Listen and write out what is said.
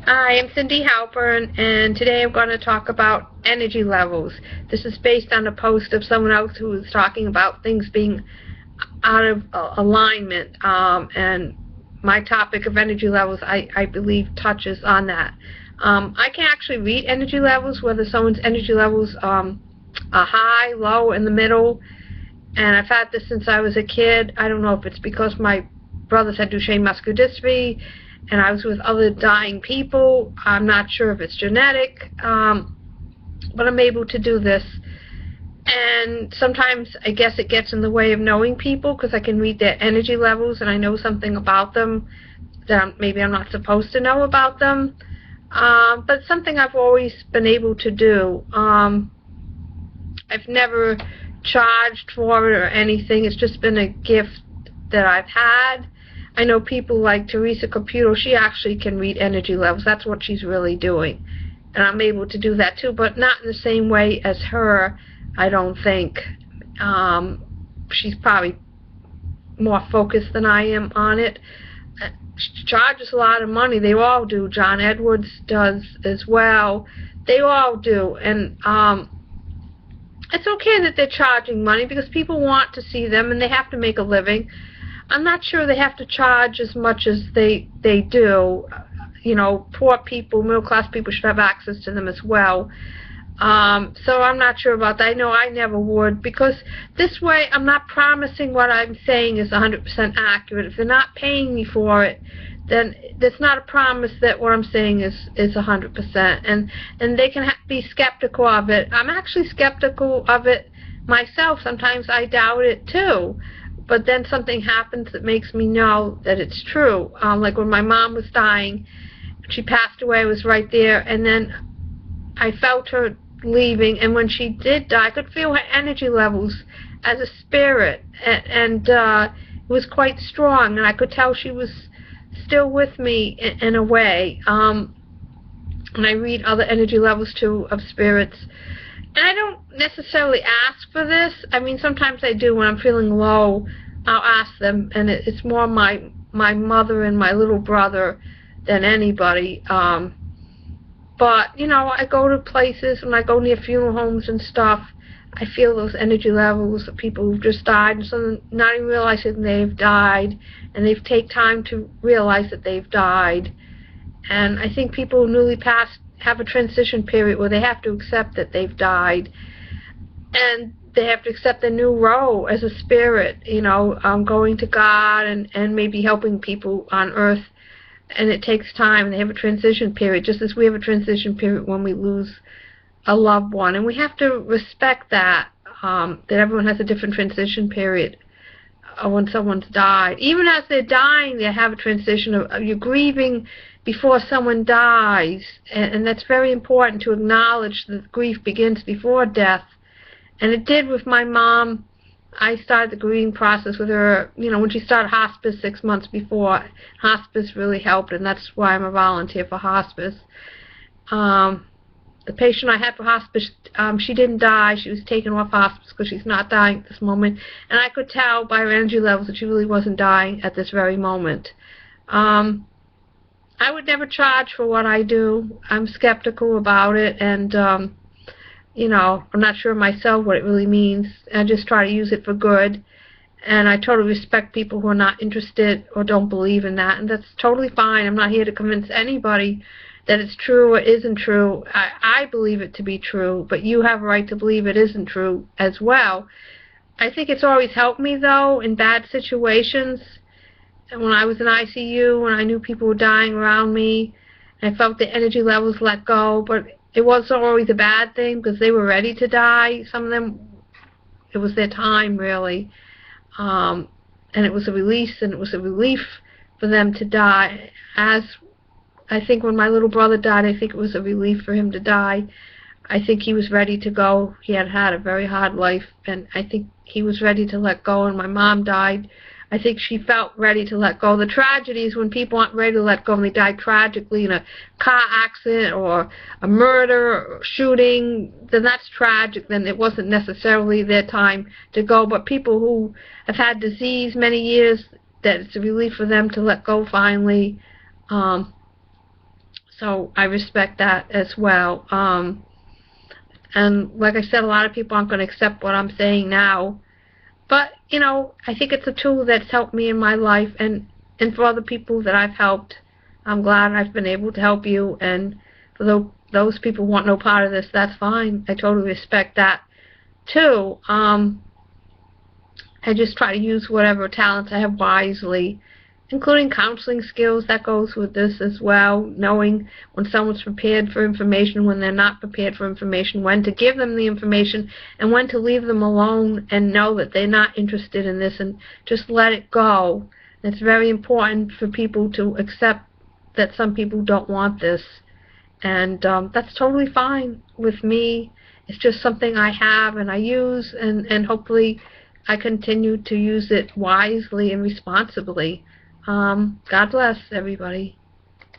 Hi, I'm Cindy Halpern, and today I'm going to talk about energy levels. This is based on a post of someone else who was talking about things being out of alignment, and my topic of energy levels, I believe, touches on that. I can actually read energy levels, whether someone's energy levels are high, low, in the middle, and I've had this since I was a kid. I don't know if it's because my brothers had Duchenne muscular dystrophy, and I was with other dying people. I'm not sure if it's genetic, but I'm able to do this. And sometimes I guess it gets in the way of knowing people because I can read their energy levels and I know something about them that maybe I'm not supposed to know about them. But it's something I've always been able to do. I've never charged for it or anything. It's just been a gift that I've had. I know people like Teresa Caputo, she actually can read energy levels. That's what she's really doing. And I'm able to do that too, but not in the same way as her, I don't think. She's probably more focused than I am on it. She charges a lot of money. They all do. John Edwards does as well. They all do. And it's okay that they're charging money because people want to see them and they have to make a living. I'm not sure they have to charge as much as they do. You know, poor people, middle-class people should have access to them as well. So I'm not sure about that. I know I never would, because this way I'm not promising what I'm saying is 100% accurate. If they're not paying me for it, then there's not a promise that what I'm saying is 100%. And they can be skeptical of it. I'm actually skeptical of it myself. Sometimes I doubt it too. But then something happens that makes me know that it's true. Like when my mom was dying, she passed away, I was right there, and then I felt her leaving, and when she did die, I could feel her energy levels as a spirit, and it was quite strong, and I could tell she was still with me in a way. And I read other energy levels too of spirits. And I don't necessarily ask for this. I mean, sometimes I do when I'm feeling low. I'll ask them, and it's more my mother and my little brother than anybody. But, you know, I go to places, and I go near funeral homes and stuff. I feel those energy levels of people who've just died, and some not even realizing they've died, and they've taken time to realize that they've died. And I think people who newly passed have a transition period where they have to accept that they've died, and they have to accept their new role as a spirit, you know, going to God and maybe helping people on earth. And it takes time, and they have a transition period, just as we have a transition period when we lose a loved one. And we have to respect that, that everyone has a different transition period when someone's died. Even as they're dying, they have a transition of you're grieving before someone dies, and that's very important to acknowledge that grief begins before death. And it did with my mom. I started the grieving process with her, you know, when she started hospice 6 months before. Hospice really helped, and that's why I'm a volunteer for hospice. The patient I had for hospice, she didn't die. She was taken off hospice because she's not dying at this moment. And I could tell by her energy levels that she really wasn't dying at this very moment. I would never charge for what I do. I'm skeptical about it, and you know, I'm not sure myself what it really means. I just try to use it for good, and I totally respect people who are not interested or don't believe in that, and that's totally fine. I'm not here to convince anybody that it's true or isn't true. I believe it to be true, but you have a right to believe it isn't true as well. I think it's always helped me, though, in bad situations. And when I was in ICU, when I knew people were dying around me, I felt the energy levels let go, but it wasn't always a bad thing because they were ready to die. Some of them, it was their time, really. And it was a release, and it was a relief for them to die. As I think when my little brother died, I think it was a relief for him to die. I think he was ready to go. He had had a very hard life, and I think he was ready to let go. And my mom died. I think she felt ready to let go. The tragedy is when people aren't ready to let go and they die tragically in a car accident or a murder or shooting, then that's tragic. Then it wasn't necessarily their time to go. But people who have had disease many years, that it's a relief for them to let go finally. So I respect that as well. And like I said, a lot of people aren't going to accept what I'm saying now. But, you know, I think it's a tool that's helped me in my life, and for other people that I've helped. I'm glad I've been able to help you, and for those people who want no part of this, that's fine. I totally respect that, too. I just try to use whatever talents I have wisely, including counseling skills. That goes with this as well, knowing when someone's prepared for information, when they're not prepared for information, when to give them the information, and when to leave them alone and know that they're not interested in this and just let it go. It's very important for people to accept that some people don't want this, and that's totally fine with me. It's just something I have and I use, and hopefully I continue to use it wisely and responsibly. God bless everybody.